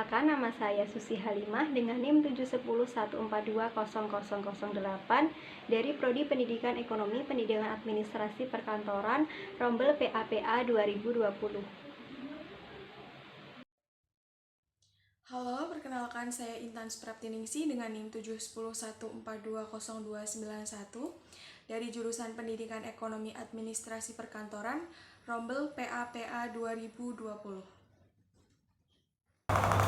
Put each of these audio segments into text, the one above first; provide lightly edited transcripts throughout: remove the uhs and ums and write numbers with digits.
Perkenalkan, nama saya Susi Halimah dengan NIM 71014200008 dari Prodi Pendidikan Ekonomi Pendidikan Administrasi Perkantoran Rombel PAPA 2020. Halo, perkenalkan saya Intan Supraptiningsih dengan NIM 71014200291 dari jurusan Pendidikan Ekonomi Administrasi Perkantoran Rombel PAPA 2020.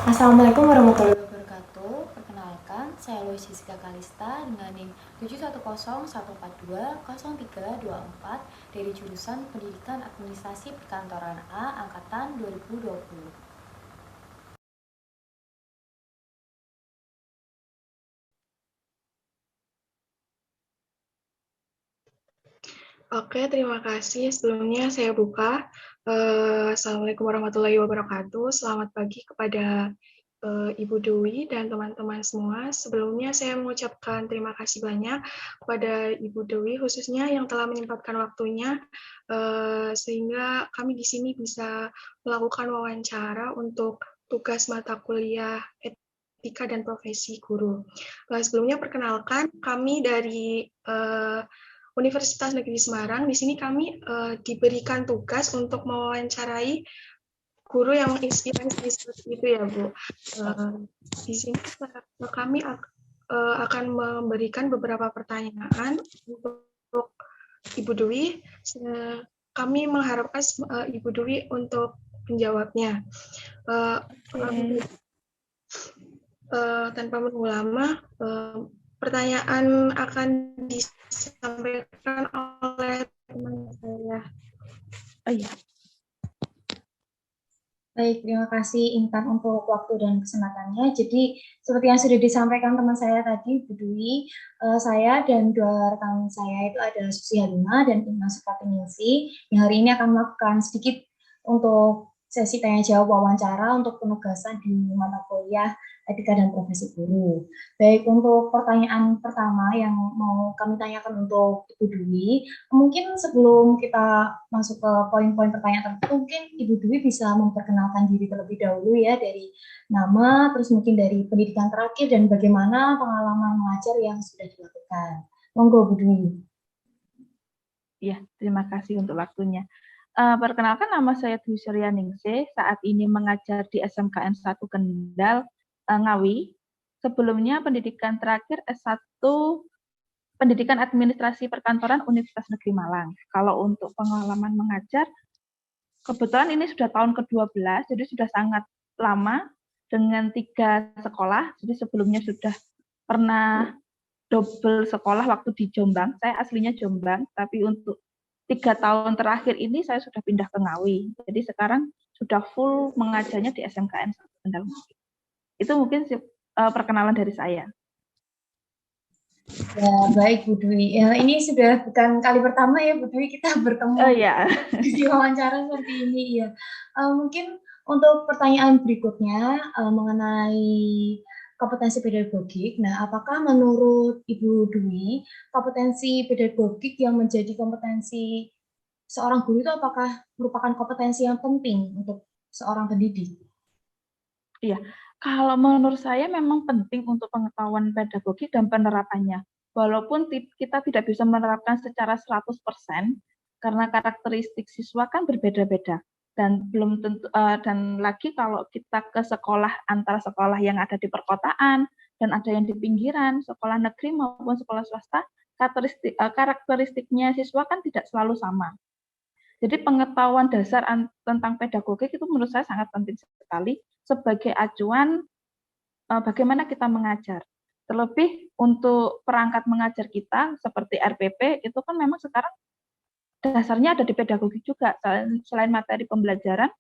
Assalamualaikum warahmatullahi wabarakatuh. Perkenalkan, saya Lois Jessica Kalista dengan NIM 71014200324 dari jurusan Pendidikan Administrasi Perkantoran A angkatan 2020. Oke, terima kasih. Sebelumnya saya buka. Assalamualaikum warahmatullahi wabarakatuh. Selamat pagi kepada Ibu Dewi dan teman-teman semua. Sebelumnya saya mengucapkan terima kasih banyak kepada Ibu Dewi, khususnya yang telah menyempatkan waktunya, sehingga kami di sini bisa melakukan wawancara untuk tugas mata kuliah etika dan profesi guru. Sebelumnya perkenalkan, kami dari Universitas Negeri Semarang. Di sini kami diberikan tugas untuk mewawancarai guru yang menginspirasi seperti itu ya, Bu. Di sini kami akan memberikan beberapa pertanyaan untuk Ibu Dwi. Kami mengharapkan Ibu Dwi untuk menjawabnya. Tanpa menunggu lama, pertanyaan akan disampaikan oleh teman saya. Oh iya. Baik, terima kasih Intan untuk waktu dan kesempatannya. Jadi seperti yang sudah disampaikan teman saya tadi, Bu Dwi, saya dan dua rekan saya itu ada Susi Halimah dan Intan Supraptiningsih yang hari ini akan melakukan sedikit untuk sesi tanya jawab wawancara untuk penugasan di mata kuliah etika dan profesi guru. Baik, untuk pertanyaan pertama yang mau kami tanyakan untuk Ibu Dwi, mungkin sebelum kita masuk ke poin-poin pertanyaan tertentu, mungkin Ibu Dwi bisa memperkenalkan diri terlebih dahulu ya, dari nama, terus mungkin dari pendidikan terakhir, dan bagaimana pengalaman mengajar yang sudah dilakukan. Monggo, Bu Dwi. Ya, terima kasih untuk waktunya. Perkenalkan, nama saya Dwi Suryaningsih, saat ini mengajar di SMKN 1 Kendal, Ngawi. Sebelumnya pendidikan terakhir S1 Pendidikan Administrasi Perkantoran Universitas Negeri Malang. Kalau untuk pengalaman mengajar, kebetulan ini sudah tahun ke-12, jadi sudah sangat lama dengan 3 sekolah. Jadi sebelumnya sudah pernah double sekolah waktu di Jombang. Saya aslinya Jombang, tapi untuk 3 tahun terakhir ini saya sudah pindah ke Ngawi. Jadi sekarang sudah full mengajarnya di SMKN 1 Kendal. Itu mungkin perkenalan dari saya. Ya, baik Bu Dwi. Ya, ini sudah bukan kali pertama ya Bu Dwi kita bertemu di wawancara seperti ini ya. Mungkin untuk pertanyaan berikutnya mengenai kompetensi pedagogik. Nah, apakah menurut Ibu Dwi kompetensi pedagogik yang menjadi kompetensi seorang guru itu apakah merupakan kompetensi yang penting untuk seorang pendidik? Iya, kalau menurut saya memang penting untuk pengetahuan pedagogik dan penerapannya. Walaupun kita tidak bisa menerapkan secara 100%, karena karakteristik siswa kan berbeda-beda. Dan belum tentu dan lagi kalau kita ke sekolah, antara sekolah yang ada di perkotaan dan ada yang di pinggiran, sekolah negeri maupun sekolah swasta, karakteristiknya siswa kan tidak selalu sama. Jadi pengetahuan dasar tentang pedagogik itu menurut saya sangat penting sekali sebagai acuan bagaimana kita mengajar. Terlebih untuk perangkat mengajar kita seperti RPP itu kan memang sekarang dasarnya ada di pedagogik juga. Selain materi pembelajaran,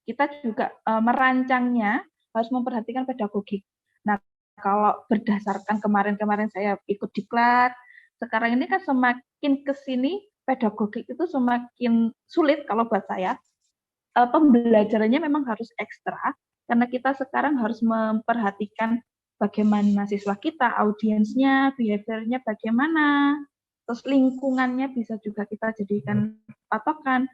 kita juga merancangnya harus memperhatikan pedagogik. Nah, kalau berdasarkan kemarin-kemarin saya ikut diklat, sekarang ini kan semakin ke sini pedagogik itu semakin sulit kalau buat saya. Pembelajarannya memang harus ekstra, karena kita sekarang harus memperhatikan bagaimana siswa kita, audiensnya, behaviornya bagaimana, terus lingkungannya bisa juga kita jadikan patokan.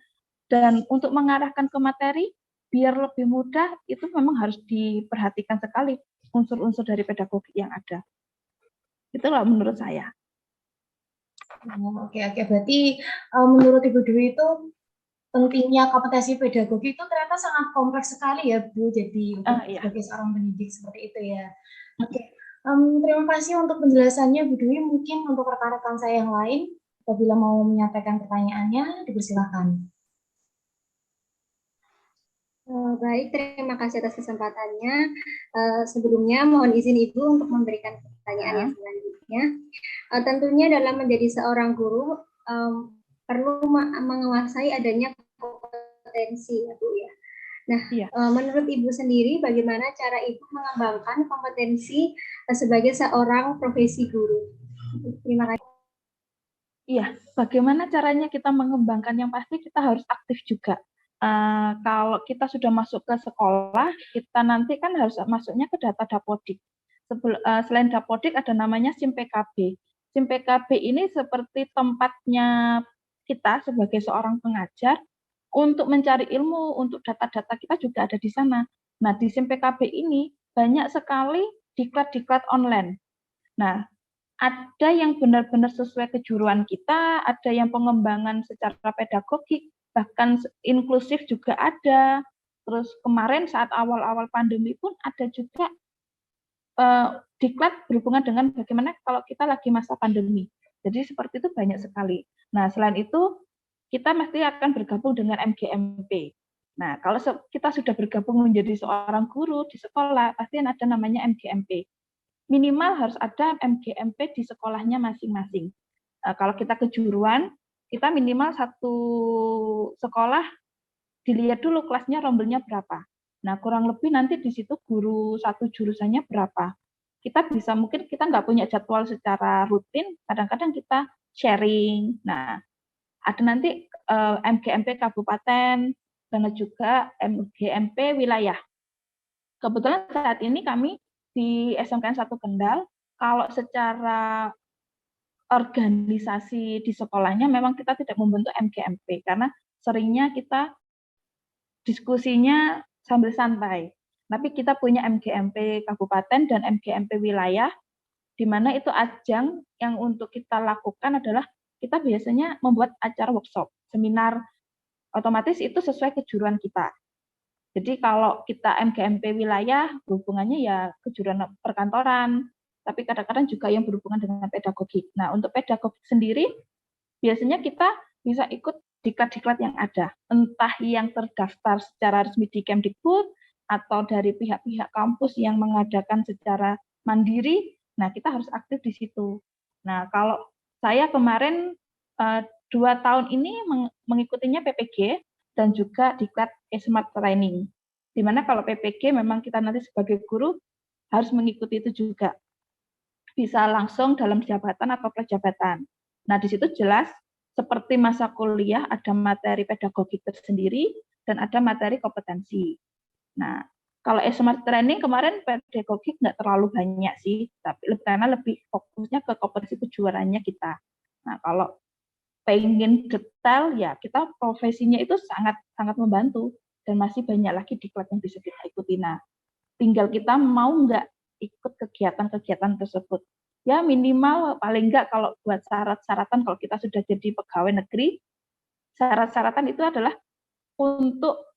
Dan untuk mengarahkan ke materi, biar lebih mudah itu memang harus diperhatikan sekali unsur-unsur dari pedagogi yang ada. Itulah menurut saya. Oke, berarti menurut Ibu Dwi itu pentingnya kompetensi pedagogi itu ternyata sangat kompleks sekali ya Bu, jadi Iya. sebagai seorang pendidik seperti itu ya. Oke, terima kasih untuk penjelasannya Bu Dwi. Mungkin untuk rekan-rekan saya yang lain, apabila mau menyampaikan pertanyaannya, dipersilakan. Baik, terima kasih atas kesempatannya. Sebelumnya mohon izin Ibu untuk memberikan pertanyaan yang selanjutnya. Tentunya dalam menjadi seorang guru perlu menguasai adanya kompetensi ya Bu ya. Nah, menurut Ibu sendiri bagaimana cara Ibu mengembangkan kompetensi sebagai seorang profesi guru? Terima kasih. Iya, bagaimana caranya kita mengembangkan? Yang pasti kita harus aktif juga. Kalau kita sudah masuk ke sekolah, kita nanti kan harus masuknya ke data Dapodik. Selain Dapodik ada namanya SIM PKB. SIM PKB ini seperti tempatnya kita sebagai seorang pengajar untuk mencari ilmu, untuk data-data kita juga ada di sana. Nah, di SIM PKB ini banyak sekali diklat-diklat online. Nah, ada yang benar-benar sesuai kejuruan kita, ada yang pengembangan secara pedagogik, bahkan inklusif juga ada. Terus kemarin saat awal-awal pandemi pun ada juga diklat berhubungan dengan bagaimana kalau kita lagi masa pandemi. Jadi seperti itu banyak sekali. Nah, selain itu kita mesti akan bergabung dengan MGMP. Nah, kalau kita sudah bergabung menjadi seorang guru di sekolah, pasti ada namanya MGMP. Minimal harus ada MGMP di sekolahnya masing-masing. Kalau kita kejuruan, kita minimal satu sekolah dilihat dulu kelasnya rombelnya berapa. Nah, kurang lebih nanti di situ guru satu jurusannya berapa. Kita bisa, mungkin kita nggak punya jadwal secara rutin, kadang-kadang kita sharing. Nah, ada nanti MGMP kabupaten, dan juga MGMP wilayah. Kebetulan saat ini kami di SMKN 1 Kendal, kalau secara organisasi di sekolahnya memang kita tidak membentuk MGMP, karena seringnya kita diskusinya sambil santai. Tapi kita punya MGMP kabupaten dan MGMP wilayah, di mana itu ajang yang untuk kita lakukan adalah kita biasanya membuat acara workshop, seminar, otomatis itu sesuai kejuruan kita. Jadi kalau kita MGMP wilayah, hubungannya ya kejuruan perkantoran, tapi kadang-kadang juga yang berhubungan dengan pedagogik. Nah, untuk pedagogik sendiri, biasanya kita bisa ikut diklat-diklat yang ada, entah yang terdaftar secara resmi di Kemdikbud, atau dari pihak-pihak kampus yang mengadakan secara mandiri. Nah, kita harus aktif di situ. Nah, kalau saya kemarin 2 tahun ini mengikutinya PPG dan juga diklat Smart Training. Di mana kalau PPG memang kita nanti sebagai guru harus mengikuti itu juga. Bisa langsung dalam jabatan atau prajabatan. Nah, di situ jelas seperti masa kuliah ada materi pedagogik tersendiri dan ada materi kompetensi. Nah, kalau Smart Training kemarin pedagogik nggak terlalu banyak sih, tapi karena lebih fokusnya ke kompetensi kejuaraannya kita. Nah, kalau pengen detail ya kita profesinya itu sangat membantu dan masih banyak lagi diklat yang bisa kita ikuti. Nah, tinggal kita mau nggak ikut kegiatan-kegiatan tersebut. Ya minimal paling nggak kalau buat syarat-syaratan kalau kita sudah jadi pegawai negeri, syarat-syaratan itu adalah untuk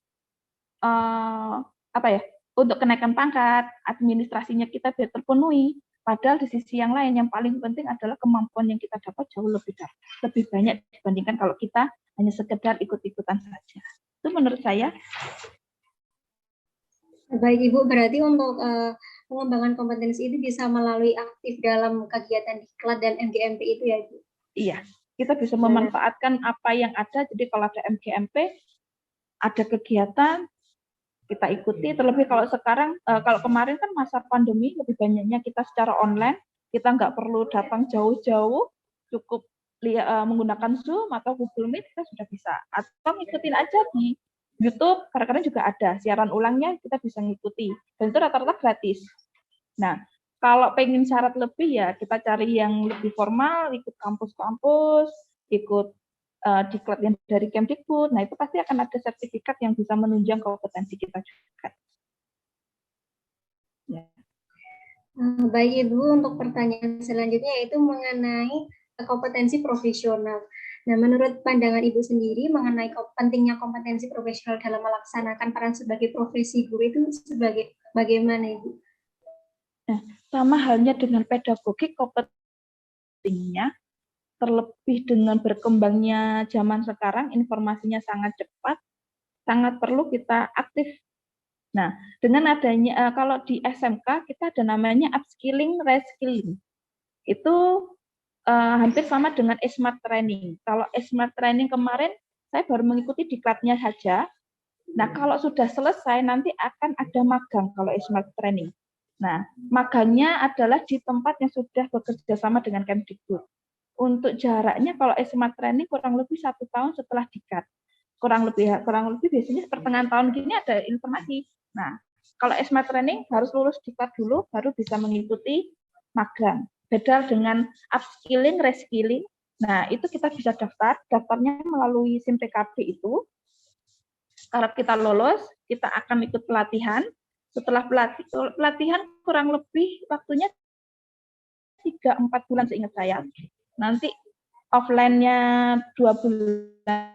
untuk kenaikan pangkat, administrasinya kita biar terpenuhi. Padahal di sisi yang lain yang paling penting adalah kemampuan yang kita dapat jauh lebih banyak dibandingkan kalau kita hanya sekedar ikut-ikutan saja. Itu menurut saya. Baik Ibu, berarti untuk pengembangan kompetensi itu bisa melalui aktif dalam kegiatan diklat dan MGMP itu ya Ibu? Iya, kita bisa memanfaatkan apa yang ada. Jadi kalau ada MGMP, ada kegiatan, kita ikuti. Terlebih kalau sekarang, kalau kemarin kan masa pandemi, lebih banyaknya kita secara online, kita nggak perlu datang jauh-jauh, cukup menggunakan Zoom atau Google Meet, kita sudah bisa. Atau ngikutin aja di YouTube, kadang-kadang juga ada siaran ulangnya, kita bisa ngikuti. Dan itu rata-rata gratis. Nah, kalau pengen syarat lebih ya kita cari yang lebih formal, ikut kampus-kampus, ikut diklat yang dari Kemdikbud, nah itu pasti akan ada sertifikat yang bisa menunjang kompetensi kita juga. Ya. Baik Ibu, untuk pertanyaan selanjutnya yaitu mengenai kompetensi profesional. Nah, menurut pandangan Ibu sendiri mengenai pentingnya kompetensi profesional dalam melaksanakan peran sebagai profesi guru itu sebagai bagaimana Ibu? Nah, sama halnya dengan pedagogik, kompetensinya terlebih dengan berkembangnya zaman sekarang, informasinya sangat cepat, sangat perlu kita aktif. Nah, dengan adanya kalau di SMK kita ada namanya upskilling, reskilling. Itu hampir sama dengan smart training. Kalau smart training kemarin saya baru mengikuti diklatnya saja. Nah, kalau sudah selesai nanti akan ada magang kalau smart training. Nah, magangnya adalah di tempat yang sudah bekerja sama dengan Kemdikbud. Untuk jaraknya kalau smart training kurang lebih 1 tahun setelah diklat. Kurang lebih biasanya pertengahan tahun gini ada informasi. Nah, kalau smart training harus lulus diklat dulu baru bisa mengikuti magang. Beda dengan upskilling, reskilling. Nah, itu kita bisa daftarnya melalui SIM PKB itu. Kalau kita lolos, kita akan ikut pelatihan. Setelah pelatihan kurang lebih waktunya 3-4 bulan seingat saya. Nanti offline-nya 2 bulan.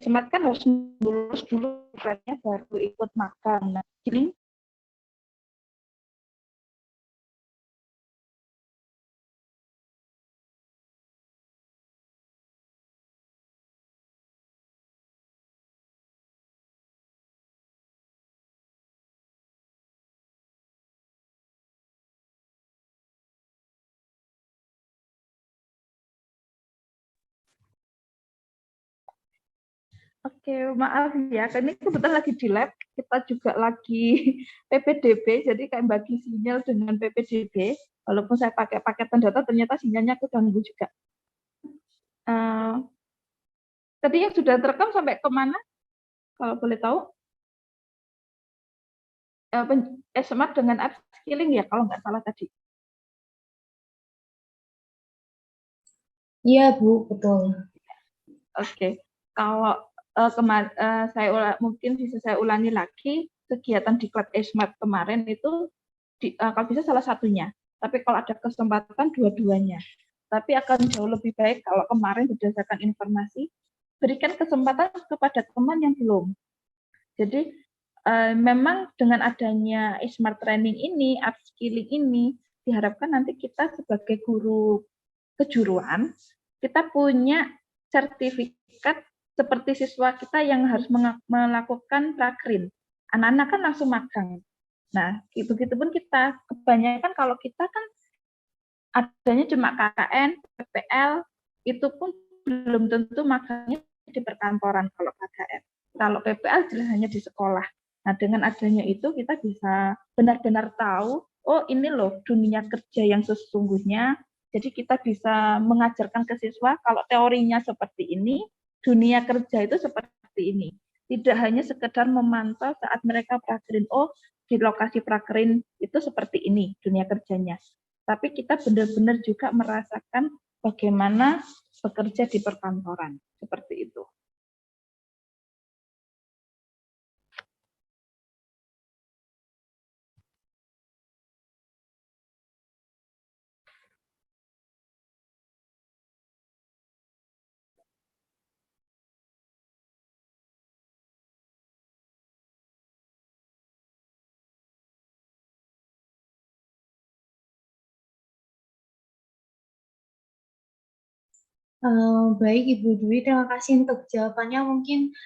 Smart kan harus lulus dulu baru ikut magang. Nah, jadi oke, maaf ya, ini kebetulan lagi di lab, kita juga lagi PPDB, jadi kayak bagi sinyal dengan PPDB, walaupun saya pakai paketan data, ternyata sinyalnya keganggu juga. Tadi yang sudah terekam sampai kemana, kalau boleh tahu? Smart dengan upskilling ya, kalau nggak salah tadi. Iya, Bu, betul. Oke, kalau mungkin bisa saya ulangi lagi, kegiatan diklat Smart kemarin itu kalau bisa salah satunya. Tapi kalau ada kesempatan dua-duanya. Tapi akan jauh lebih baik kalau kemarin berdasarkan informasi, berikan kesempatan kepada teman yang belum. Jadi memang dengan adanya Smart Training ini, upskilling ini, diharapkan nanti kita sebagai guru kejuruan, kita punya sertifikat seperti siswa kita yang harus melakukan prakrin. Anak-anak kan langsung magang. Nah, begitu pun kita, kebanyakan kalau kita kan adanya cuma KKN, PPL, itu pun belum tentu magangnya di perkantoran kalau KKN. Kalau PPL jelas hanya di sekolah. Nah, dengan adanya itu kita bisa benar-benar tahu, oh ini loh dunia kerja yang sesungguhnya. Jadi kita bisa mengajarkan ke siswa kalau teorinya seperti ini, dunia kerja itu seperti ini. Tidak hanya sekedar memantau saat mereka prakrin, oh di lokasi prakrin itu seperti ini dunia kerjanya. Tapi kita benar-benar juga merasakan bagaimana bekerja di perkantoran, seperti itu. Baik Ibu Dwi, terima kasih untuk jawabannya. Mungkin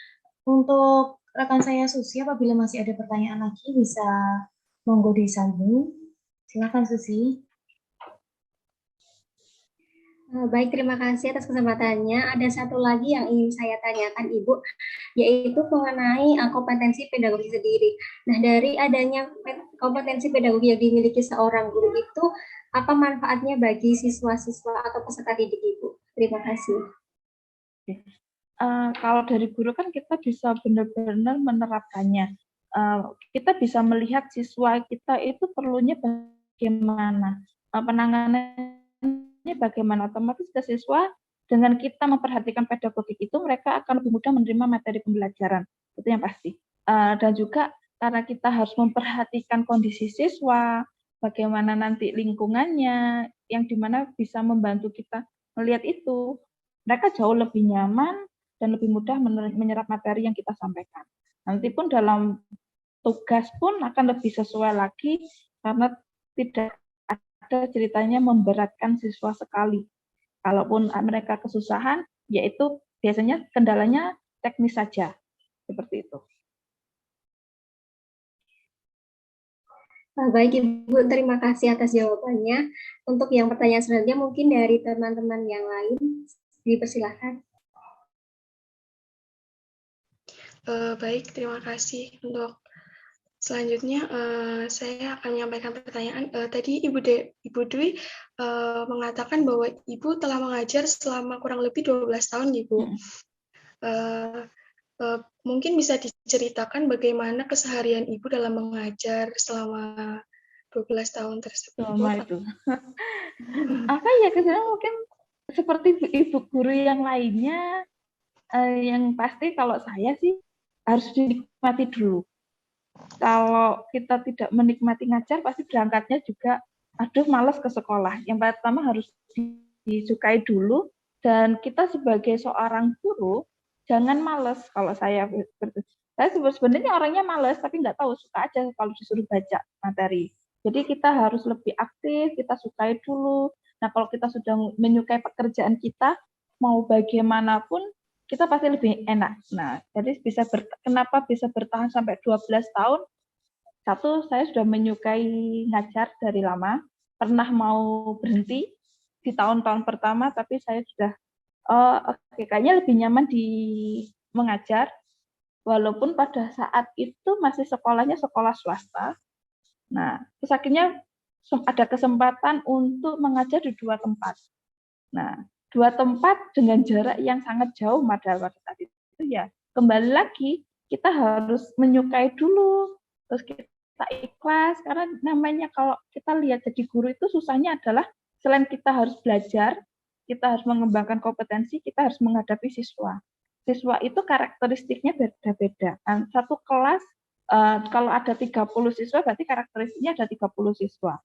untuk rekan saya Susi, apabila masih ada pertanyaan lagi bisa monggo disambung. Silakan Susi. Baik, terima kasih atas kesempatannya. Ada satu lagi yang ingin saya tanyakan Ibu, yaitu mengenai kompetensi pedagogi sendiri. Nah, dari adanya kompetensi pedagogi yang dimiliki seorang guru itu, apa manfaatnya bagi siswa-siswa atau peserta didik Ibu? Terima kasih. Kalau dari guru kan kita bisa benar-benar menerapkannya. Kita bisa melihat siswa kita itu perlunya bagaimana, penanganannya bagaimana. Otomatis ke siswa dengan kita memperhatikan pedagogik itu mereka akan lebih mudah menerima materi pembelajaran, itu yang pasti. Dan juga karena kita harus memperhatikan kondisi siswa, bagaimana nanti lingkungannya, yang dimana bisa membantu kita melihat itu, mereka jauh lebih nyaman dan lebih mudah menyerap materi yang kita sampaikan. Nanti pun dalam tugas pun akan lebih sesuai lagi karena tidak ada ceritanya memberatkan siswa sekali. Kalaupun mereka kesusahan, yaitu biasanya kendalanya teknis saja, seperti itu. Baik Ibu, terima kasih atas jawabannya. Untuk yang pertanyaan selanjutnya mungkin dari teman-teman yang lain, dipersilakan. Baik, terima kasih. Untuk selanjutnya, saya akan menyampaikan pertanyaan. Tadi Ibu Dwi mengatakan bahwa Ibu telah mengajar selama kurang lebih 12 tahun, Ibu. Mungkin bisa diceritakan bagaimana keseharian Ibu dalam mengajar selama 12 tahun tersebut. Selama itu. Apa ya, kesannya mungkin seperti ibu guru yang lainnya, yang pasti kalau saya sih harus dinikmati dulu. Kalau kita tidak menikmati ngajar, pasti berangkatnya juga, aduh malas ke sekolah. Yang pertama harus disukai dulu, dan kita sebagai seorang guru, jangan malas. Kalau saya sebenarnya orangnya malas, tapi nggak tahu, suka aja kalau disuruh baca materi. Jadi kita harus lebih aktif, kita sukai dulu. Nah kalau kita sudah menyukai pekerjaan kita, mau bagaimanapun, kita pasti lebih enak. Nah, jadi kenapa bisa bertahan sampai 12 tahun? Satu, saya sudah menyukai ngajar dari lama, pernah mau berhenti di tahun-tahun pertama, tapi saya sudah, kayaknya lebih nyaman di mengajar, walaupun pada saat itu masih sekolahnya sekolah swasta. Nah, terus akhirnya ada kesempatan untuk mengajar di 2 tempat. Nah, 2 tempat dengan jarak yang sangat jauh pada saat itu ya, kembali lagi kita harus menyukai dulu, terus kita ikhlas, karena namanya kalau kita lihat jadi guru itu susahnya adalah selain kita harus belajar, kita harus mengembangkan kompetensi, kita harus menghadapi siswa. Siswa itu karakteristiknya beda-beda. Satu kelas, kalau ada 30 siswa, berarti karakteristiknya ada 30 siswa.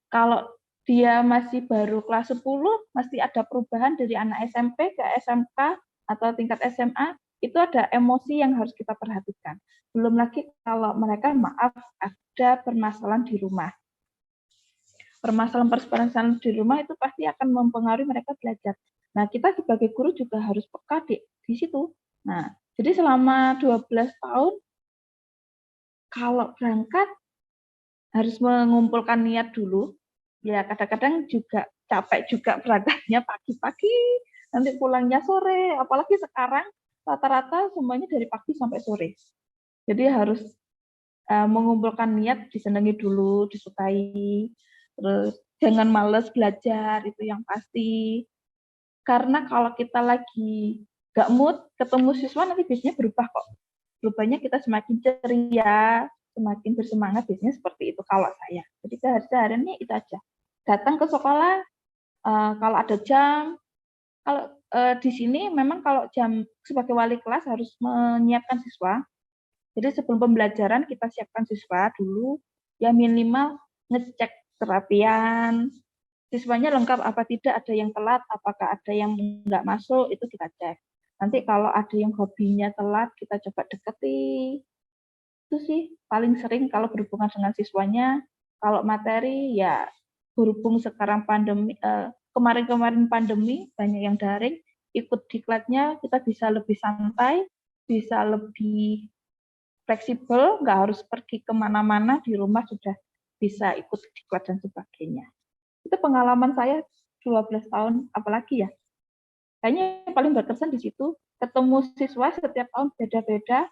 Kalau dia masih baru kelas 10, masih ada perubahan dari anak SMP ke SMK atau tingkat SMA, itu ada emosi yang harus kita perhatikan. Belum lagi kalau mereka, maaf, ada permasalahan di rumah. Permasalahan di rumah itu pasti akan mempengaruhi mereka belajar. Nah, kita sebagai guru juga harus peka di situ. Nah, jadi selama 12 tahun, kalau berangkat, harus mengumpulkan niat dulu. Ya, kadang-kadang juga capek juga berangkatnya pagi-pagi, nanti pulangnya sore, apalagi sekarang rata-rata semuanya dari pagi sampai sore. Jadi harus mengumpulkan niat, disenangi dulu, disukai, terus jangan males belajar, itu yang pasti. Karena kalau kita lagi gak mood, ketemu siswa nanti biasanya berubah kok. Berubahnya kita semakin ceria, semakin bersemangat, biasanya seperti itu kalau saya. Jadi sehari-harinya itu aja. Datang ke sekolah, kalau ada jam, kalau di sini memang kalau jam sebagai wali kelas harus menyiapkan siswa. Jadi sebelum pembelajaran kita siapkan siswa dulu, ya minimal ngecek kerapian, siswanya lengkap apa tidak, ada yang telat, apakah ada yang nggak masuk, itu kita cek. Nanti kalau ada yang hobinya telat, kita coba deketi. Itu sih paling sering kalau berhubungan dengan siswanya. Kalau materi ya berhubung sekarang pandemi, kemarin-kemarin pandemi banyak yang daring, ikut diklatnya kita bisa lebih santai, bisa lebih fleksibel, nggak harus pergi kemana-mana, di rumah sudah bisa ikut diklat dan sebagainya. Itu pengalaman saya 12 tahun, apalagi ya. Kayaknya yang paling berkesan di situ, ketemu siswa setiap tahun beda-beda,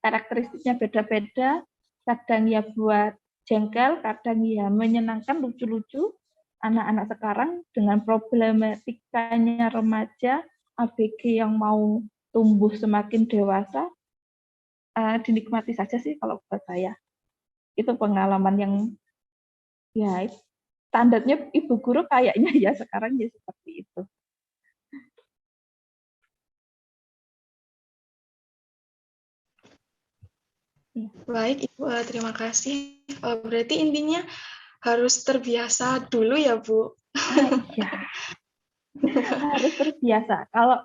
karakteristiknya beda-beda, kadang ya buat jengkel, kadang ya menyenangkan, lucu-lucu. Anak-anak sekarang dengan problematikanya remaja, ABG yang mau tumbuh semakin dewasa, dinikmati saja sih kalau buat saya. Itu pengalaman yang ya standarnya ibu guru kayaknya ya sekarang ya seperti itu. Baik, Ibu, terima kasih. Berarti intinya harus terbiasa dulu ya, Bu? Iya, harus terbiasa. Kalau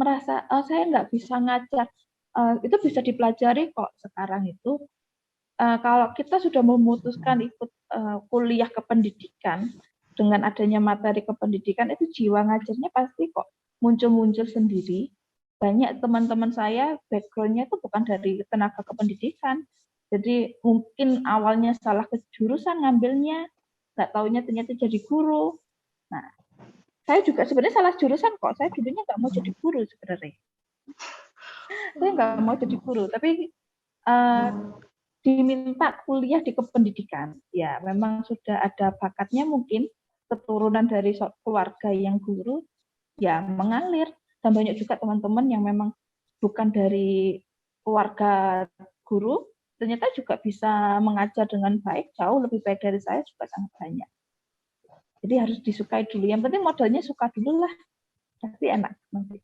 merasa saya nggak bisa ngajar, itu bisa dipelajari kok sekarang itu. Kalau kita sudah memutuskan ikut kuliah kependidikan, dengan adanya materi kependidikan, itu jiwa ngajarnya pasti kok muncul-muncul sendiri. Banyak teman-teman saya background-nya itu bukan dari tenaga kependidikan. Jadi mungkin awalnya salah ke jurusan ngambilnya, nggak taunya ternyata jadi guru. Nah, saya juga sebenarnya salah jurusan kok. Saya dulunya nggak mau jadi guru sebenarnya. Saya nggak mau jadi guru, tapi diminta kuliah di kependidikan. Ya, memang sudah ada bakatnya mungkin, keturunan dari keluarga yang guru, ya mengalir. Dan banyak juga teman-teman yang memang bukan dari keluarga guru, ternyata juga bisa mengajar dengan baik, jauh lebih baik dari saya juga sangat banyak. Jadi harus disukai dulu. Yang penting modalnya suka dulu lah, pasti enak nanti.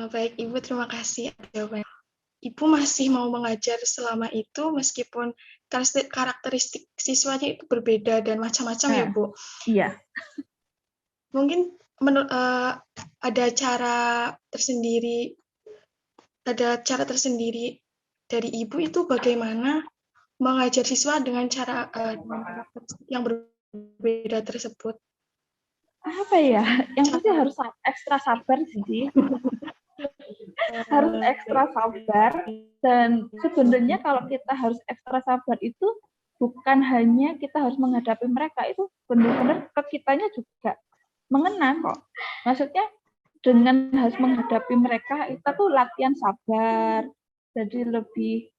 Baik, Ibu, terima kasih jawabannya. Ibu masih mau mengajar selama itu meskipun karakteristik siswanya itu berbeda dan macam-macam ya, Bu? Iya. Mungkin ada cara tersendiri dari Ibu itu bagaimana mengajar siswa dengan cara karakteristik yang berbeda tersebut? Apa ya? Yang pasti harus ekstra sabar sih. Harus ekstra sabar, dan sebenarnya kalau kita harus ekstra sabar itu bukan hanya kita harus menghadapi mereka, itu benar-benar ke kitanya juga mengena kok. Maksudnya dengan harus menghadapi mereka itu tuh latihan sabar, jadi lebih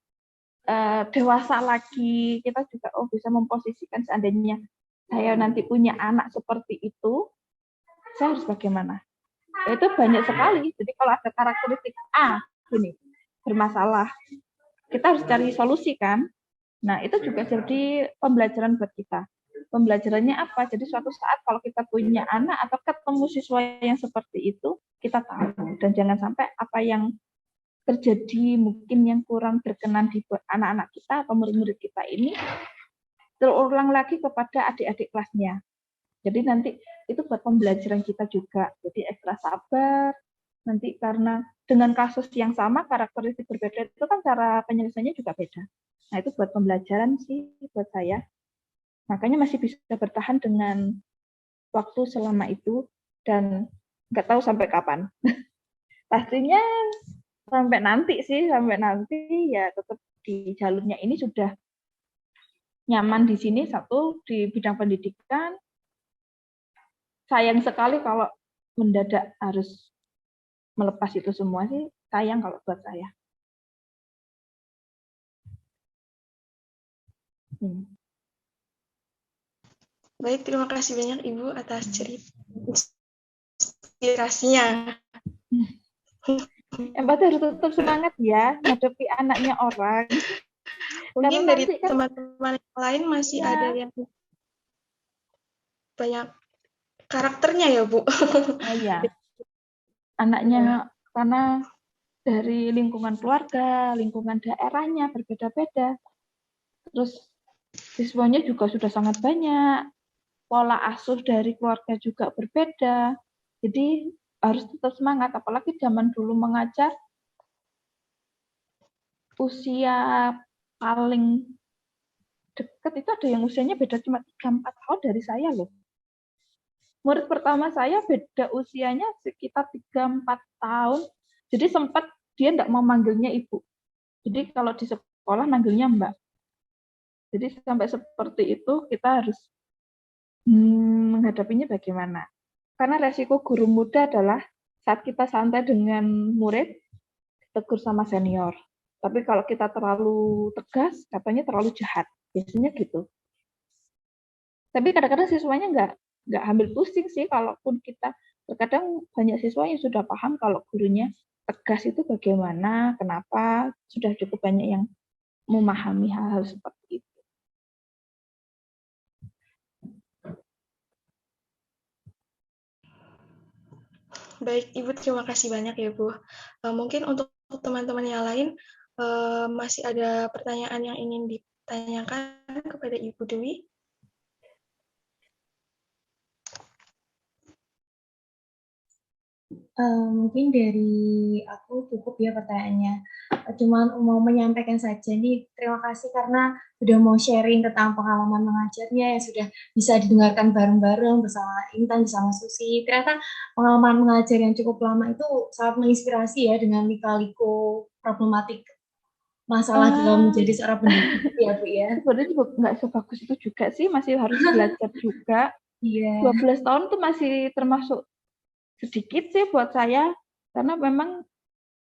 dewasa lagi. Kita juga bisa memposisikan seandainya saya nanti punya anak seperti itu, saya harus bagaimana? Itu banyak sekali. Jadi kalau ada karakteristik A ini bermasalah, kita harus cari solusi kan. Nah, itu juga jadi pembelajaran buat kita. Pembelajarannya apa? Jadi suatu saat kalau kita punya anak atau ketemu siswa yang seperti itu, kita tahu. Dan jangan sampai apa yang terjadi mungkin yang kurang berkenan di anak-anak kita atau murid-murid kita ini terulang lagi kepada adik-adik kelasnya. Jadi nanti itu buat pembelajaran kita juga. Jadi ekstra sabar. Nanti karena dengan kasus yang sama, karakteristik berbeda, itu kan cara penyelesaiannya juga beda. Nah, itu buat pembelajaran sih buat saya. Makanya masih bisa bertahan dengan waktu selama itu, dan nggak tahu sampai kapan. Pastinya sampai nanti ya tetap di jalurnya ini sudah nyaman di sini, satu di bidang pendidikan. Sayang sekali kalau mendadak harus melepas itu semua sih, sayang kalau buat saya. Baik, terima kasih banyak Ibu atas cerita inspirasinya. Yang pasti harus tetap semangat ya, menghadapi anaknya orang. Mungkin dari teman-teman yang lain masih ada yang banyak karakternya ya, Bu. Iya. Anaknya karena dari lingkungan keluarga, lingkungan daerahnya berbeda-beda. Terus siswanya juga sudah sangat banyak. Pola asuh dari keluarga juga berbeda. Jadi harus tetap semangat, apalagi zaman dulu mengajar usia paling dekat itu ada yang usianya beda cuma 3-4 tahun dari saya loh. Murid pertama saya beda usianya sekitar 3-4 tahun. Jadi sempat dia enggak mau manggilnya ibu. Jadi kalau di sekolah manggilnya mbak. Jadi sampai seperti itu kita harus menghadapinya bagaimana. Karena resiko guru muda adalah saat kita santai dengan murid, tegur sama senior. Tapi kalau kita terlalu tegas, katanya terlalu jahat. Biasanya gitu. Tapi kadang-kadang siswanya nggak ambil pusing sih, kalaupun kita terkadang banyak siswa yang sudah paham kalau gurunya tegas itu bagaimana, kenapa, sudah cukup banyak yang memahami hal-hal seperti itu. Baik, Ibu, terima kasih banyak ya, Bu. Mungkin untuk teman-teman yang lain, masih ada pertanyaan yang ingin ditanyakan kepada Ibu Dwi? Mungkin dari aku cukup ya pertanyaannya. Cuman mau menyampaikan saja nih, terima kasih karena sudah mau sharing tentang pengalaman mengajarnya yang sudah bisa didengarkan bareng-bareng bersama Intan, bersama Susi. Ternyata pengalaman mengajar yang cukup lama itu sangat menginspirasi ya dengan lika-liku problematik masalah dalam menjadi seorang pendidik ya Bu ya. Sebenarnya juga nggak sebagus itu juga sih, masih harus belajar juga. Iya. 12 tahun tuh masih termasuk sedikit sih buat saya, karena memang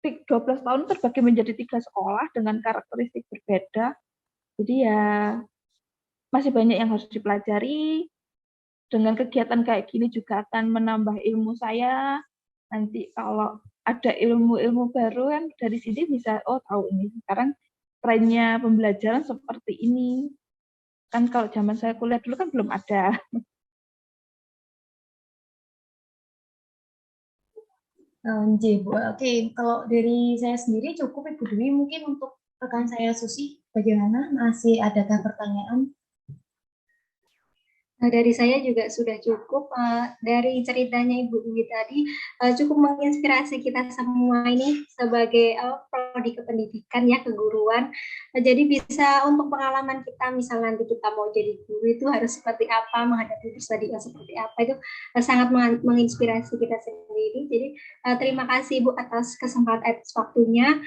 12 tahun terbagi menjadi 3 sekolah dengan karakteristik berbeda. Jadi ya masih banyak yang harus dipelajari. Dengan kegiatan kayak gini juga akan menambah ilmu saya. Nanti kalau ada ilmu-ilmu baru kan dari sini bisa, oh tahu ini sekarang trennya pembelajaran seperti ini. Kan kalau zaman saya kuliah dulu kan belum ada. Bu. Oke, kalau dari saya sendiri cukup Ibu Dwi. Mungkin untuk rekan saya Susi, bagaimana? Masih adakah pertanyaan? Dari saya juga sudah cukup. Dari ceritanya Ibu Dwi tadi cukup menginspirasi kita semua ini sebagai prodi kependidikan ya, keguruan. Jadi bisa untuk pengalaman kita, misal nanti kita mau jadi guru itu harus seperti apa, menghadapi persediaan seperti apa, itu sangat menginspirasi kita sendiri. Jadi terima kasih Ibu atas kesempatan, atas waktunya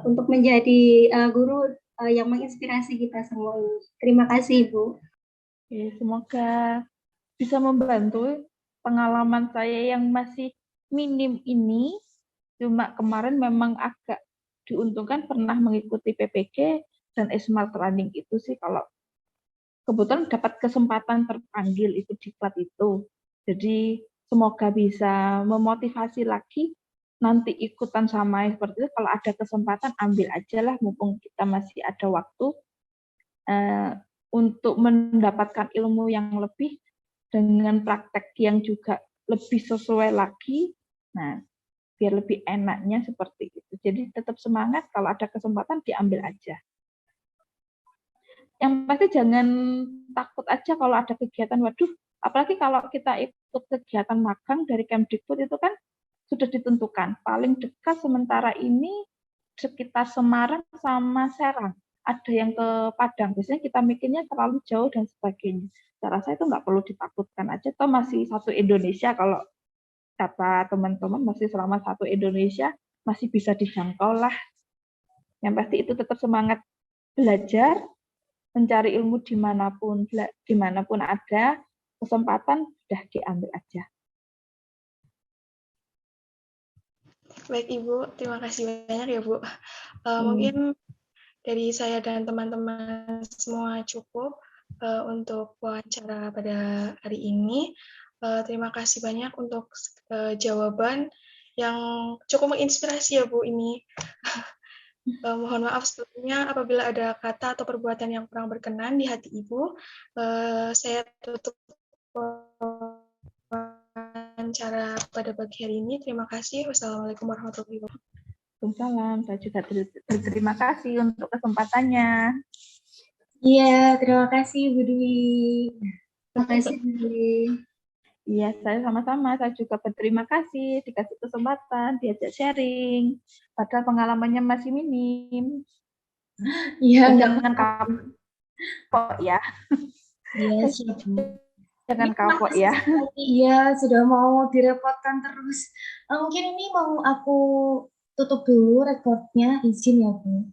untuk menjadi guru yang menginspirasi kita semua ini. Terima kasih Ibu. Oke, semoga bisa membantu pengalaman saya yang masih minim ini. Cuma kemarin memang agak diuntungkan pernah mengikuti PPG dan Smart Running itu sih, kalau kebetulan dapat kesempatan terpanggil itu diklat itu. Jadi semoga bisa memotivasi lagi nanti ikutan sama seperti itu. Kalau ada kesempatan ambil aja lah, mumpung kita masih ada waktu untuk mendapatkan ilmu yang lebih dengan praktek yang juga lebih sesuai lagi. Nah, biar lebih enaknya seperti itu. Jadi tetap semangat, kalau ada kesempatan diambil aja. Yang pasti jangan takut aja kalau ada kegiatan, waduh, apalagi kalau kita ikut kegiatan magang dari Kemdikbud itu kan sudah ditentukan. Paling dekat sementara ini sekitar Semarang sama Serang. Ada yang ke Padang, biasanya kita mikirnya terlalu jauh dan sebagainya. Saya rasa itu nggak perlu ditakutkan aja, toh masih satu Indonesia, kalau kata teman-teman masih selama satu Indonesia, masih bisa dijangkau lah. Yang pasti itu tetap semangat belajar, mencari ilmu dimanapun ada, kesempatan sudah diambil aja. Baik Ibu, terima kasih banyak ya Bu. Mungkin dari saya dan teman-teman semua cukup untuk wawancara pada hari ini. Terima kasih banyak untuk jawaban yang cukup menginspirasi ya Bu ini. Mohon maaf sebelumnya apabila ada kata atau perbuatan yang kurang berkenan di hati Ibu. Saya tutup wawancara pada pagi hari ini. Terima kasih. Wassalamualaikum warahmatullahi wabarakatuh. Waalaikumsalam. Saya juga berterima kasih untuk kesempatannya. Iya, terima kasih Bu Dwi. Terima kasih Bu Dwi. Iya, saya sama-sama. Saya juga berterima kasih dikasih kesempatan, diajak sharing. Padahal pengalamannya masih minim. Iya, enggak Jangan kapok ya. Iya, siap, Bu. Jangan Ini kapok makasih ya. sekali. Iya, sudah mau direpotkan terus. Mungkin ini mau aku tutup dulu rekodnya, izin ya, Bu.